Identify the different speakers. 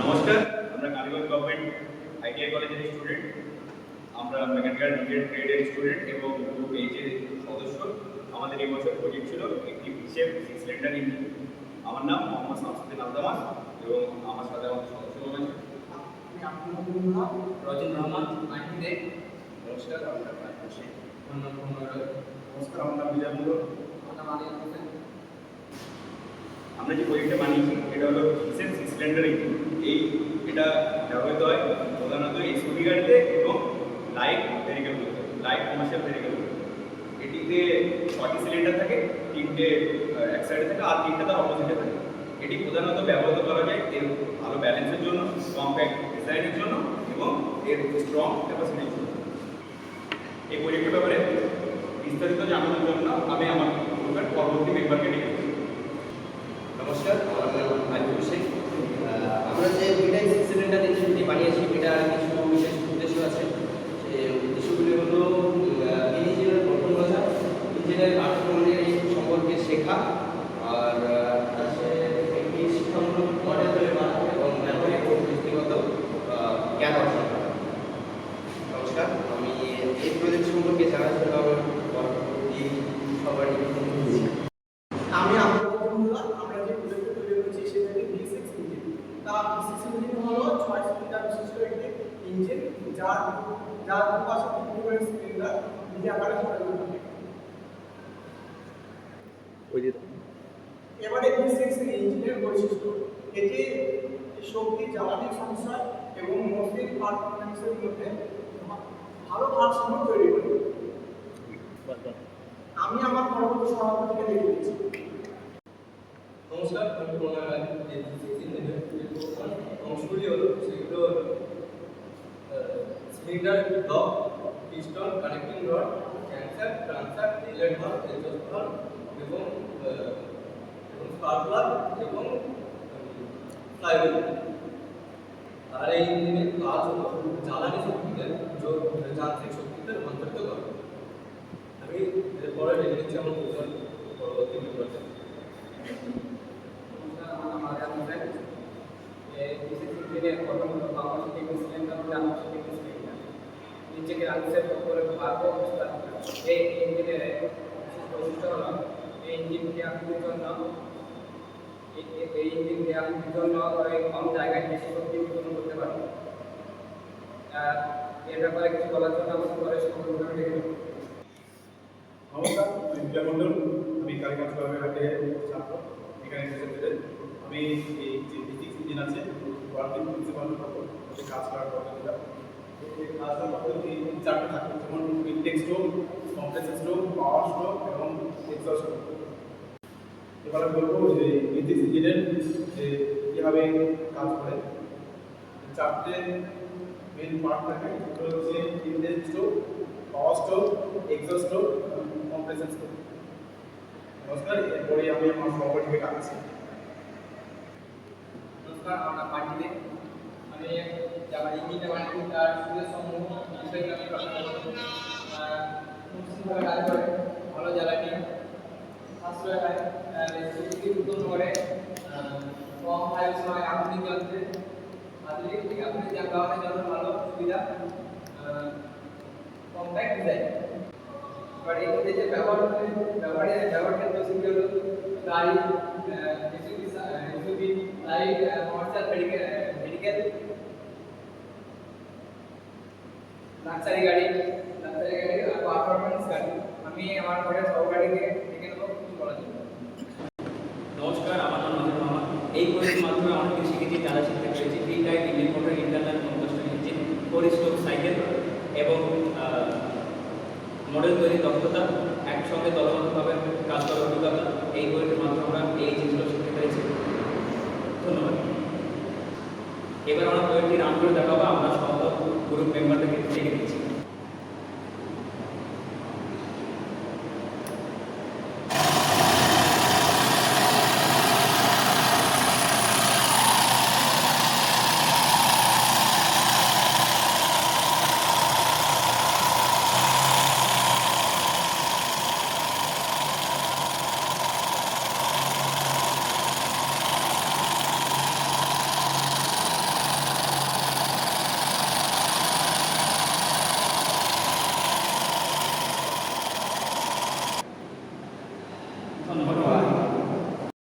Speaker 1: নমস্কার, আমরা Kaliganj government ITI কলেজের স্টুডেন্ট। আমরা মেকানিক্যাল ট্রেডের স্টুডেন্ট এবং গ্রুপ এইচের সদস্য। আমাদের এই বছর প্রজেক্ট ছিল একটি হিসেব 6 সিলিন্ডার ইঞ্জিন। আমার নাম মোহাম্মদ শামসুদ্দিন আলতামাস এবং আমার সাথে আমাদের সদস্যগণ আছে।
Speaker 2: রজিন রহমান আইনদে।
Speaker 1: নমস্কার, আমরা পাশে।
Speaker 3: নমস্কার, আমার নাম বিজয়পুর।
Speaker 1: আমরা যে প্রজেক্টটা বানিয়েছি এটা হলো হিসেব 6 সিলিন্ডার ইঞ্জিন। এটা ব্যবহৃত হয় প্রধানত এসইউভি গাড়িতে এবং লাইট ভেহিকেলগুলোতে, লাইট কমার্শিয়াল ভেহিকেলগুলোতে। এটিতে 6টি সিলিন্ডার থাকে, 3টে এক সাইডে থাকে আর 3টে তার অপোজিটে থাকে। এটি প্রধানত ব্যবহৃত করা যায় এর ভালো ব্যালেন্সের জন্য, কম্প্যাক্ট ডিজাইনের জন্য এবং এর স্ট্রং ক্যাপাসিটির জন্য। এই প্রজেক্টের ব্যাপারে বিস্তারিত জানানোর জন্য আমি আমার গ্রুপের পরবর্তী মেম্বারকে ডেকেছি।
Speaker 2: নমস্কার, আমার নাম আলিফুল শেখ। আমরা যে দুইটাই সিলিন্ডার ইঞ্জিনটি বানিয়েছি এটার কিছু বিশেষ উদ্দেশ্য আছে। সেই উদ্দেশ্যগুলি হলো ইঞ্জিনের গঠন বোঝা, ইঞ্জিনের আক্রমণের সম্পর্কে শেখা, আর আছে একটি শিক্ষামূলক মডেল তৈরি করা এবং ব্যবহারিক ও ব্যক্তিগত জ্ঞান অর্জন করা। নমস্কার, আমি এই প্রজেক্ট সম্পর্কে জানার জন্য আমার পরবর্তী সবার
Speaker 3: আমি আমরা যে প্রজেক্ট তৈরি করেছি সেটাকে V6 ইঞ্জিন। V6 ইঞ্জিন হলো 6 সিলিন্ডার বিশিষ্ট একটি ইঞ্জিন যার দুপাশে তিনটি করে সিলিন্ডার নিজে আকারে ছড়ানো থাকে। এবারে V6 ইঞ্জিনের বৈশিষ্ট্য, এটি শক্তি জ্বালানি সংশয় এবং মসৃণ পারফরম্যান্সের মধ্যে ভালো ভারসাম্য তৈরি করে। আমি আমার পরবর্তী সভাপতিকে দেখে দিচ্ছি।
Speaker 4: নমস্কার, আমি প্রণয় রায়। এই ফিজিক্স ইঞ্জিনের যে অংশগুলি হলো সেগুলো হলো cylinder block, piston, connecting rod, ক্যান্সার, ট্রান্সার, ইনলেট ভালভ, এক্সস্ট ভালভ এবং স্পার্ক প্লাগ এবং ফ্লাইহুইল। আর এই ইঞ্জিনের কাজ হলো জ্বালানি শক্তিকে যান্ত্রিক শক্তিতে রূপান্তরিত করা। আমি এরপরে ডেকে দিচ্ছি আমার পরবর্তী মেম্বারকে।
Speaker 5: নিজেকে আনসেট করে পারবো এই ইঞ্জিনের বৈশিষ্ট্য হলো এই ইঞ্জিনকে আঁকানোর জন্য এই ইঞ্জিনকে আঁকানোর জন্য কম জায়গায় বেশি শক্তি উৎপন্ন করতে পারবো। এর ব্যাপারে কিছু বলার জন্য আমার পরে সকল ডেকে
Speaker 3: নমস্কার, আমি বিজয় মণ্ডল। আমি কালীগঞ্জ গভর্নমেন্ট ছাত্র, এখানে এসেছিলেন। আমি এই যে V6 ইঞ্জিন আছে ওয়ার্কিং প্রিন্সিপাল কাজ করার পদ্ধতিটা কাজ করার পদ্ধতি 4টে থাকে, যেমন intake stroke, compressor stroke, power stroke এবং এক্সস্ট স্ট্রোক। এবারে বলবো যে V6 ইঞ্জিনের যে কীভাবে কাজ করে। 4টে মেন পার্ট থাকে, সেগুলো হচ্ছে intake stroke, power stroke, exhaust stroke, compressor stroke. নমস্কার, এরপরে আমি আমার সভাপতিকে ডাকছি।
Speaker 5: নমস্কার, আমরা পার্টিতে আমি যারা ইঞ্জিনটা বানিয়েছি তার সুবিধা সমূহ বিষয়গুলো আমি প্রশ্ন করব। সুন্দরভাবে কাজ করে, ভালো জ্বালানি সাশ্রয় হয়, শক্তি উৎপন্ন করে, কম বায়ু সময় আধুনিক যন্ত্রে আধুনিক যানবাহনের জন্য ভালো সুবিধা, কম্প্যাক্ট ডিজাইন। এবার এক্ষেত্রে যে ব্যবহারের প্রসিডিউর হলো গাড়ি, SUV, light, commercial, medical, luxury গাড়ি আর পারফরমেন্স গাড়ি। আমি আমার ঘরের সহকারীকে ডেকে নেবো কিছু বলার জন্য।
Speaker 2: নমস্কার, আমার নাম রজিন রহমান। এই কোর্সের মাধ্যমে অনেক কিছু শিখেছি, যারা শিখতে পেরেছি free time engine motor, internal combustion engine, 4 stroke cycle এবং মডেল তৈরির দক্ষতা, একসঙ্গে দলবদ্ধভাবে কাজ করার অভিজ্ঞতা। এই কোর্সের মাধ্যমে আমরা এই জিনিসগুলো শিখতে পেরেছি। ধন্যবাদ। এবার আমরা কোর্সটি রান করে দেখাবো। আমরা সব গ্রুপ মেম্বারদেরকে ডেকে দিচ্ছি।